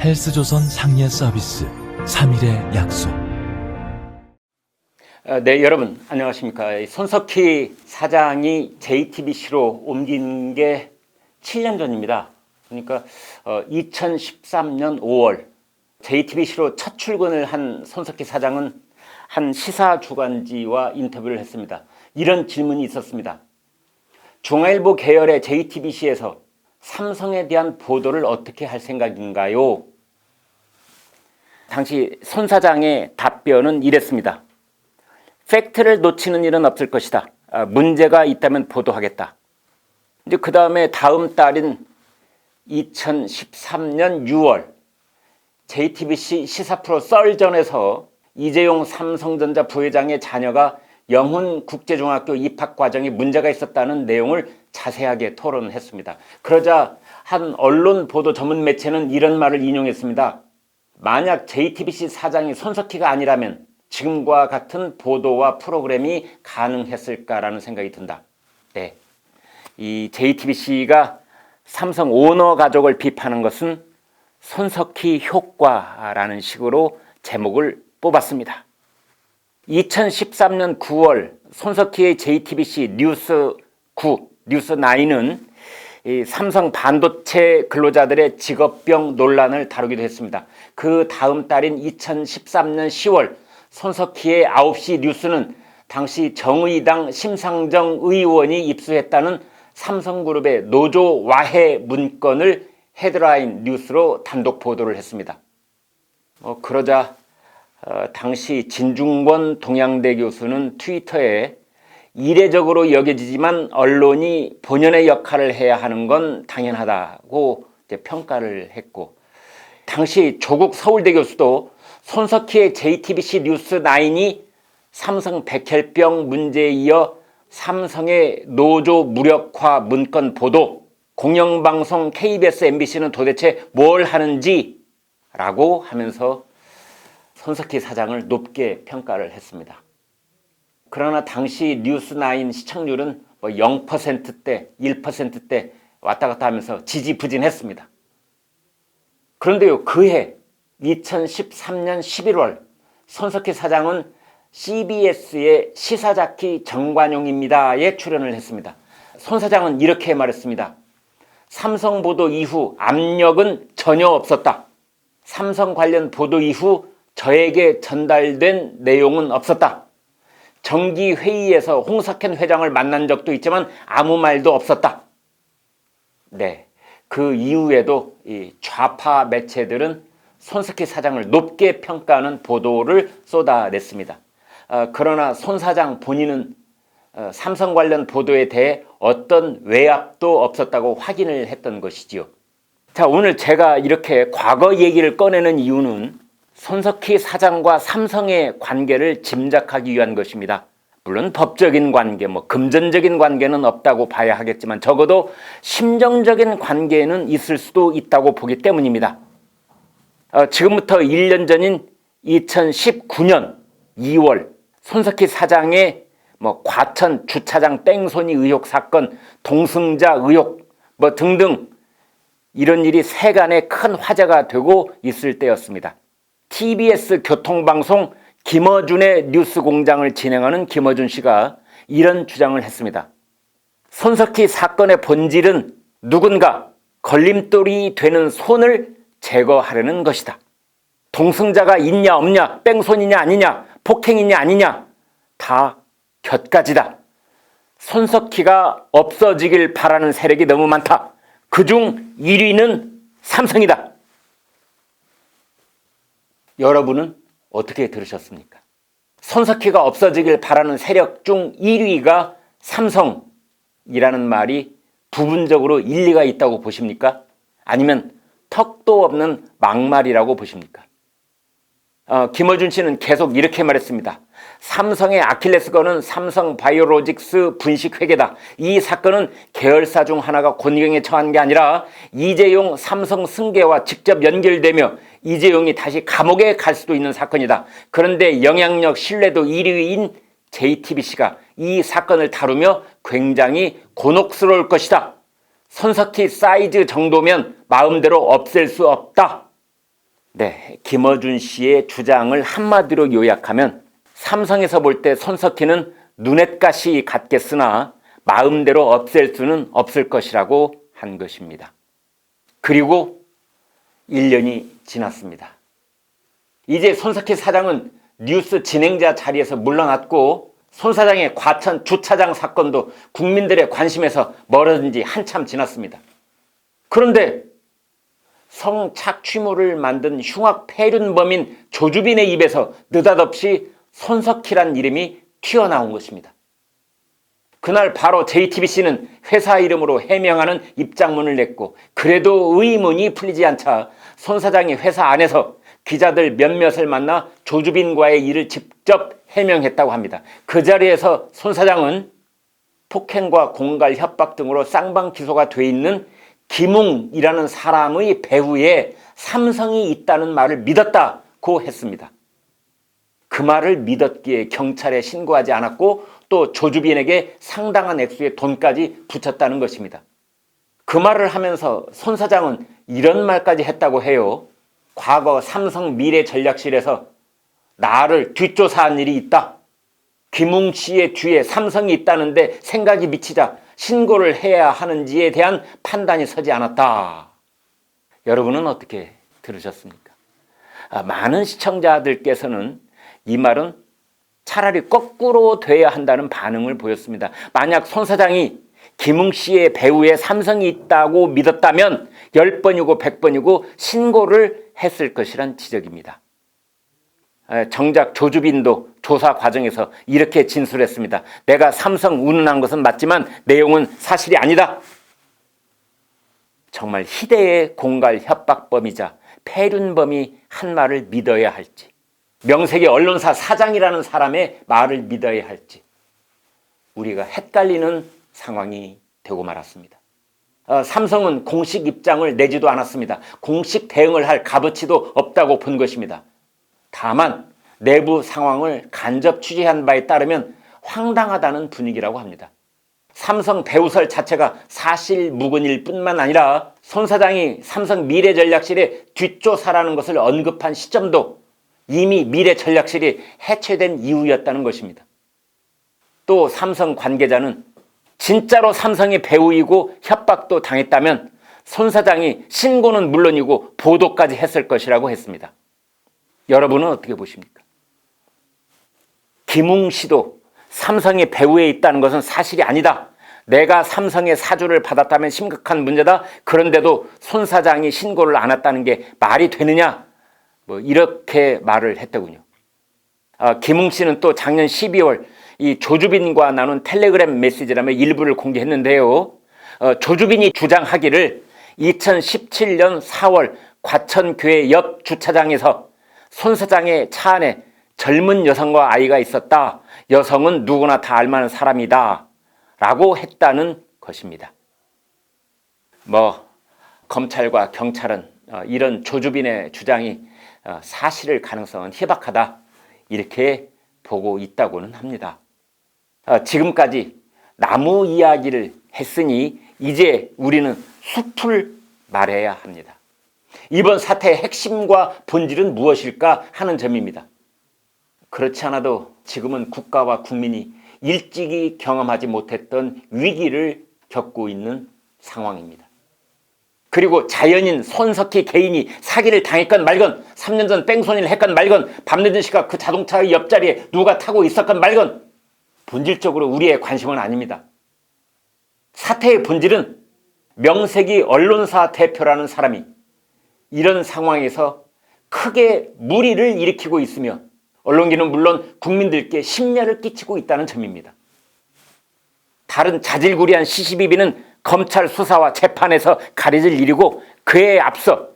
헬스조선 상예 서비스 3일의 약속. 네, 여러분 안녕하십니까. 손석희 사장이 JTBC로 옮긴 게 7년 전입니다. 그러니까 2013년 5월 JTBC로 첫 출근을 한 손석희 사장은 한 시사 주간지와 인터뷰를 했습니다. 이런 질문이 있었습니다. 중앙일보 계열의 JTBC에서 삼성에 대한 보도를 어떻게 할 생각인가요? 당시 손 사장의 답변은 이랬습니다. 팩트를 놓치는 일은 없을 것이다. 문제가 있다면 보도하겠다. 이제 그 다음에 다음 달인 2013년 6월 JTBC 시사 프로 썰전에서 이재용 삼성전자 부회장의 자녀가 영훈국제중학교 입학 과정에 문제가 있었다는 내용을 자세하게 토론했습니다. 그러자 한 언론 보도 전문 매체는 이런 말을 인용했습니다. 만약 JTBC 사장이 손석희가 아니라면 지금과 같은 보도와 프로그램이 가능했을까라는 생각이 든다. 네, 이 JTBC가 삼성 오너 가족을 비판한 것은 손석희 효과라는 식으로 제목을 뽑았습니다. 2013년 9월 손석희의 JTBC 뉴스9는 이 삼성 반도체 근로자들의 직업병 논란을 다루기도 했습니다. 그 다음 달인 2013년 10월 손석희의 9시 뉴스는 당시 정의당 심상정 의원이 입수했다는 삼성그룹의 노조 와해 문건을 헤드라인 뉴스로 단독 보도를 했습니다. 그러자 당시 진중권 동양대 교수는 트위터에 이례적으로 여겨지지만 언론이 본연의 역할을 해야 하는 건 당연하다고 평가를 했고, 당시 조국 서울대 교수도 손석희의 JTBC 뉴스9이 삼성 백혈병 문제에 이어 삼성의 노조 무력화 문건 보도, 공영방송 KBS, MBC는 도대체 뭘 하는지 라고 하면서 손석희 사장을 높게 평가를 했습니다. 그러나 당시 뉴스9 시청률은 0%대, 1%대 왔다 갔다 하면서 지지부진했습니다. 그런데요, 그해 2013년 11월 손석희 사장은 CBS의 시사자키 정관용입니다에 출연을 했습니다. 손 사장은 이렇게 말했습니다. 삼성 보도 이후 압력은 전혀 없었다. 삼성 관련 보도 이후 저에게 전달된 내용은 없었다. 정기회의에서 홍석현 회장을 만난 적도 있지만 아무 말도 없었다. 네, 그 이후에도 이 좌파 매체들은 손석희 사장을 높게 평가하는 보도를 쏟아냈습니다. 그러나 손 사장 본인은 삼성 관련 보도에 대해 어떤 외압도 없었다고 확인을 했던 것이지요. 자, 오늘 제가 이렇게 과거 얘기를 꺼내는 이유는 손석희 사장과 삼성의 관계를 짐작하기 위한 것입니다. 물론 법적인 관계, 금전적인 관계는 없다고 봐야 하겠지만 적어도 심정적인 관계는 있을 수도 있다고 보기 때문입니다. 지금부터 1년 전인 2019년 2월 손석희 사장의 과천 주차장 뺑소니 의혹 사건, 동승자 의혹 등등 이런 일이 세간에 큰 화제가 되고 있을 때였습니다. TBS 교통방송 김어준의 뉴스공장을 진행하는 김어준 씨가 이런 주장을 했습니다. 손석희 사건의 본질은 누군가 걸림돌이 되는 손을 제거하려는 것이다. 동승자가 있냐 없냐, 뺑소니냐 아니냐, 폭행이냐 아니냐 다 곁가지다. 손석희가 없어지길 바라는 세력이 너무 많다. 그중 1위는 삼성이다. 여러분은 어떻게 들으셨습니까? 손석희가 없어지길 바라는 세력 중 1위가 삼성이라는 말이 부분적으로 일리가 있다고 보십니까? 아니면 턱도 없는 막말이라고 보십니까? 김어준 씨는 계속 이렇게 말했습니다. 삼성의 아킬레스건은 삼성바이오로직스 분식회계다. 이 사건은 계열사 중 하나가 곤경에 처한 게 아니라 이재용 삼성 승계와 직접 연결되며 이재용이 다시 감옥에 갈 수도 있는 사건이다. 그런데 영향력 신뢰도 1위인 JTBC가 이 사건을 다루며 굉장히 곤혹스러울 것이다. 손석희 사이즈 정도면 마음대로 없앨 수 없다. 네, 김어준 씨의 주장을 한마디로 요약하면 삼성에서 볼 때 손석희는 눈엣가시 같겠으나 마음대로 없앨 수는 없을 것이라고 한 것입니다. 그리고 1년이 지났습니다. 이제 손석희 사장은 뉴스 진행자 자리에서 물러났고 손 사장의 과천 주차장 사건도 국민들의 관심에서 멀어진 지 한참 지났습니다. 그런데 성착취물을 만든 흉악 폐륜범인 조주빈의 입에서 느닷없이 손석희란 이름이 튀어나온 것입니다. 그날 바로 JTBC는 회사 이름으로 해명하는 입장문을 냈고 그래도 의문이 풀리지 않자 손 사장이 회사 안에서 기자들 몇몇을 만나 조주빈과의 일을 직접 해명했다고 합니다. 그 자리에서 손 사장은 폭행과 공갈, 협박 등으로 쌍방 기소가 돼 있는 김웅이라는 사람의 배후에 삼성이 있다는 말을 믿었다고 했습니다. 그 말을 믿었기에 경찰에 신고하지 않았고 또 조주빈에게 상당한 액수의 돈까지 붙였다는 것입니다. 그 말을 하면서 손 사장은 이런 말까지 했다고 해요. 과거 삼성 미래전략실에서 나를 뒷조사한 일이 있다. 김웅 씨의 뒤에 삼성이 있다는데 생각이 미치자 신고를 해야 하는지에 대한 판단이 서지 않았다. 여러분은 어떻게 들으셨습니까? 많은 시청자들께서는 이 말은 차라리 거꾸로 돼야 한다는 반응을 보였습니다. 만약 손 사장이 김웅 씨의 배후에 삼성이 있다고 믿었다면 10번이고 100번이고 신고를 했을 것이란 지적입니다. 정작 조주빈도 조사 과정에서 이렇게 진술했습니다. 내가 삼성 운운한 것은 맞지만 내용은 사실이 아니다. 정말 희대의 공갈 협박범이자 폐륜범이 한 말을 믿어야 할지, 명색의 언론사 사장이라는 사람의 말을 믿어야 할지 우리가 헷갈리는 상황이 되고 말았습니다. 삼성은 공식 입장을 내지도 않았습니다. 공식 대응을 할 값어치도 없다고 본 것입니다. 다만 내부 상황을 간접 취재한 바에 따르면 황당하다는 분위기라고 합니다. 삼성 배우설 자체가 사실 무근일 뿐만 아니라 손 사장이 삼성 미래전략실의 뒷조사라는 것을 언급한 시점도 이미 미래전략실이 해체된 이후였다는 것입니다. 또 삼성 관계자는 진짜로 삼성의 배우이고 협박도 당했다면 손 사장이 신고는 물론이고 보도까지 했을 것이라고 했습니다. 여러분은 어떻게 보십니까? 김웅 씨도 삼성의 배후에 있다는 것은 사실이 아니다. 내가 삼성의 사주를 받았다면 심각한 문제다. 그런데도 손 사장이 신고를 안 했다는 게 말이 되느냐? 이렇게 말을 했더군요. 김웅 씨는 또 작년 12월 이 조주빈과 나눈 텔레그램 메시지라며 일부를 공개했는데요. 조주빈이 주장하기를 2017년 4월 과천교회 옆 주차장에서 손 사장의 차 안에 젊은 여성과 아이가 있었다. 여성은 누구나 다 알만한 사람이다. 라고 했다는 것입니다. 검찰과 경찰은 이런 조주빈의 주장이 사실일 가능성은 희박하다. 이렇게 보고 있다고는 합니다. 지금까지 나무 이야기를 했으니 이제 우리는 숲을 말해야 합니다. 이번 사태의 핵심과 본질은 무엇일까 하는 점입니다. 그렇지 않아도 지금은 국가와 국민이 일찍이 경험하지 못했던 위기를 겪고 있는 상황입니다. 그리고 자연인 손석희 개인이 사기를 당했건 말건 3년 전 뺑소니를 했건 말건 밤늦은 시각 그 자동차의 옆자리에 누가 타고 있었건 말건 본질적으로 우리의 관심은 아닙니다. 사태의 본질은 명색이 언론사 대표라는 사람이 이런 상황에서 크게 무리를 일으키고 있으며 언론계는 물론 국민들께 심려를 끼치고 있다는 점입니다. 다른 자질구레한 시시비비는 검찰 수사와 재판에서 가려질 일이고 그에 앞서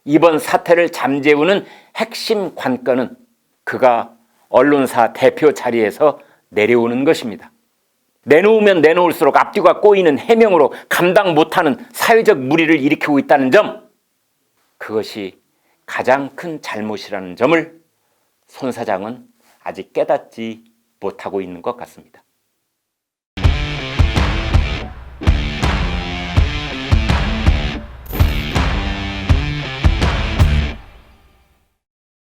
이번 사태를 잠재우는 핵심 관건은 그가 언론사 대표 자리에서 내려오는 것입니다. 내놓으면 내놓을수록 앞뒤가 꼬이는 해명으로 감당 못하는 사회적 무리를 일으키고 있다는 점, 그것이 가장 큰 잘못이라는 점을 손 사장은 아직 깨닫지 못하고 있는 것 같습니다.